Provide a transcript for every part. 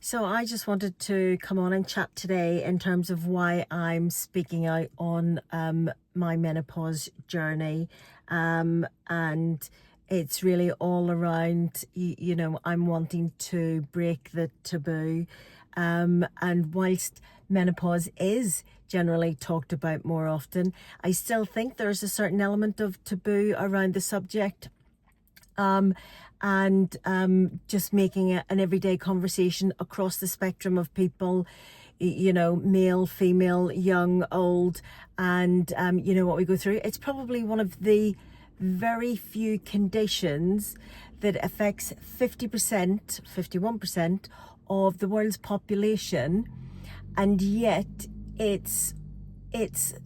So I just wanted to come on and chat today in terms of why I'm speaking out on my menopause journey. And it's really all around, I'm wanting to break the taboo. And whilst menopause is generally talked about more often, I still think there's a certain element of taboo around the subject. And just making it an everyday conversation across the spectrum of people, male, female, young, old, and what we go through. It's probably one of the very few conditions that affects 50%, 51% of the world's population, and yet it's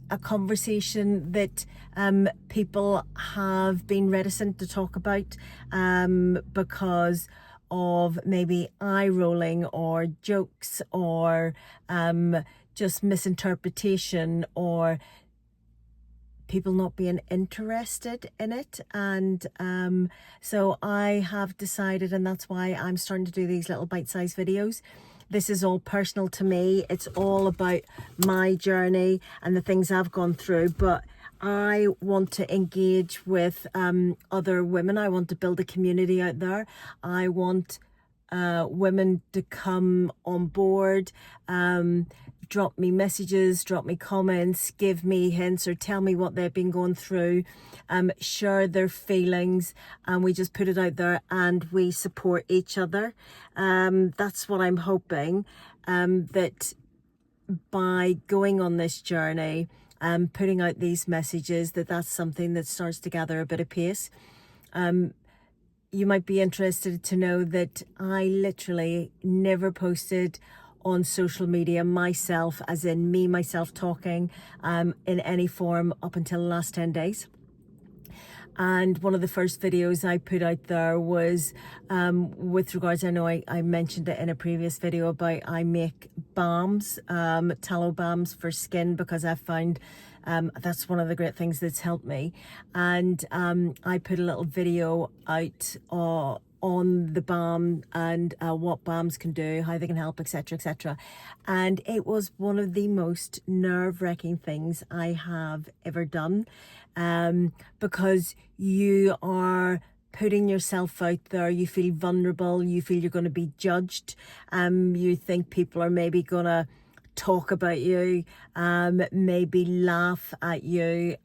a conversation that people have been reticent to talk about because of maybe eye rolling or jokes or just misinterpretation or people not being interested in it. And so I have decided, and that's why I'm starting to do these little bite-sized videos. This is all personal to me. It's all about my journey and the things I've gone through, but I want to engage with other women. I want to build a community out there. I want women to come on board, drop me messages, drop me comments, give me hints or tell me what they've been going through, share their feelings, and we just put it out there and we support each other. That's what I'm hoping, that by going on this journey, putting out these messages, that's something that starts to gather a bit of pace. You might be interested to know that I literally never posted on social media myself, as in myself talking in any form up until the last 10 days. And one of the first videos I put out there was with regards, I know I mentioned it in a previous video about I make balms, tallow balms for skin, because I found that's one of the great things that's helped me. And I put a little video out on the balm and what balms can do, how they can help, etc., etc. And it was one of the most nerve-wracking things I have ever done, because you are putting yourself out there, you feel vulnerable, you feel you're going to be judged, you think people are maybe going to talk about you, maybe laugh at you,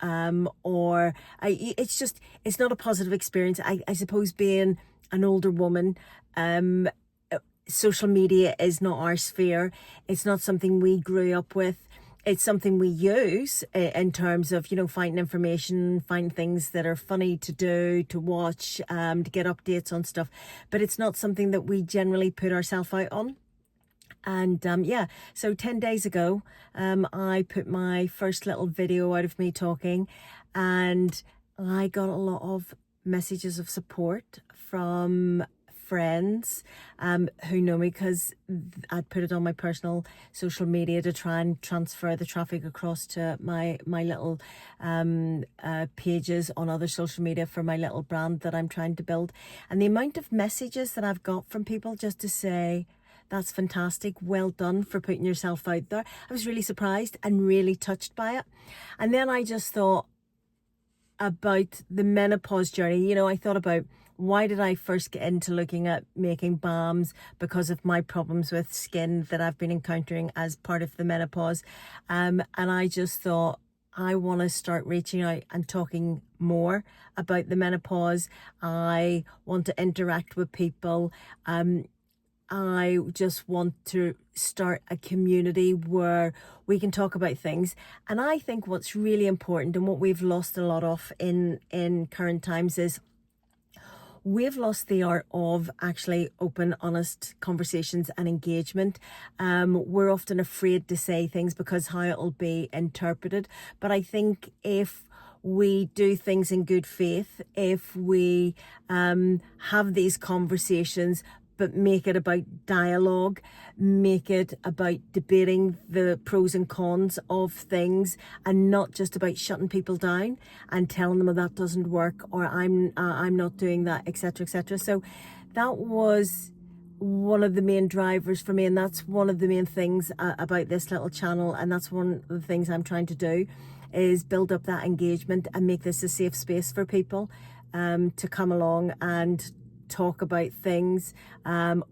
or it's not a positive experience. I suppose being an older woman, social media is not our sphere. It's not something we grew up with. It's something we use in terms of, finding information, find things that are funny to do, to watch, to get updates on stuff. But it's not something that we generally put ourselves out on. And so 10 days ago, I put my first little video out of me talking, and I got a lot of messages of support from friends who know me, because I'd put it on my personal social media to try and transfer the traffic across to my little pages on other social media for my little brand that I'm trying to build. And the amount of messages that I've got from people just to say, that's fantastic, well done for putting yourself out there. I was really surprised and really touched by it. And then I just thought about the menopause journey. I thought about, why did I first get into looking at making balms? Because of my problems with skin that I've been encountering as part of the menopause. And I just thought, I want to start reaching out and talking more about the menopause. I want to interact with people. I just want to start a community where we can talk about things. And I think what's really important, and what we've lost a lot of in current times, is we've lost the art of actually open, honest conversations and engagement. We're often afraid to say things because how it'll be interpreted. But I think if we do things in good faith, if we have these conversations, but make it about dialogue, make it about debating the pros and cons of things, and not just about shutting people down and telling them that doesn't work, or I'm not doing that, etc., etc. So that was one of the main drivers for me, and that's one of the main things about this little channel, and that's one of the things I'm trying to do, is build up that engagement and make this a safe space for people to come along and talk about things,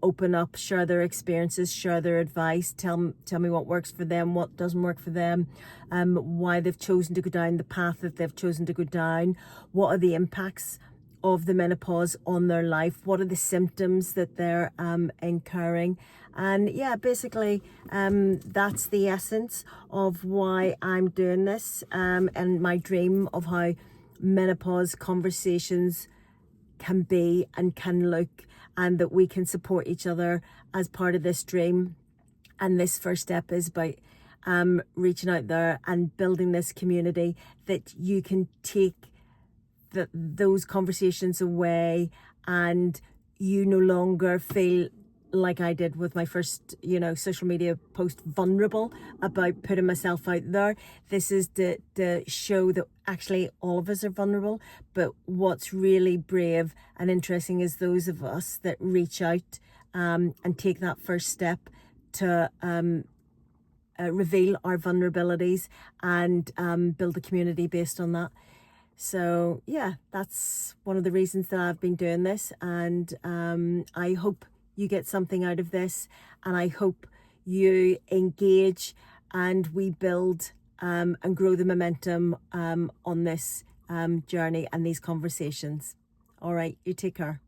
open up, share their experiences, share their advice, tell me what works for them, what doesn't work for them, why they've chosen to go down the path that they've chosen to go down, what are the impacts of the menopause on their life, what are the symptoms that they're incurring. And yeah, basically that's the essence of why I'm doing this, and my dream of how menopause conversations can be and can look, and that we can support each other as part of this dream. And this first step is about reaching out there and building this community that you can take those conversations away, and you no longer feel like I did with my first, social media post, vulnerable about putting myself out there. This is to show that actually all of us are vulnerable, but what's really brave and interesting is those of us that reach out and take that first step to reveal our vulnerabilities and build a community based on that. So yeah, that's one of the reasons that I've been doing this, and I hope you get something out of this, and I hope you engage and we build and grow the momentum on this journey and these conversations. All right, you take care.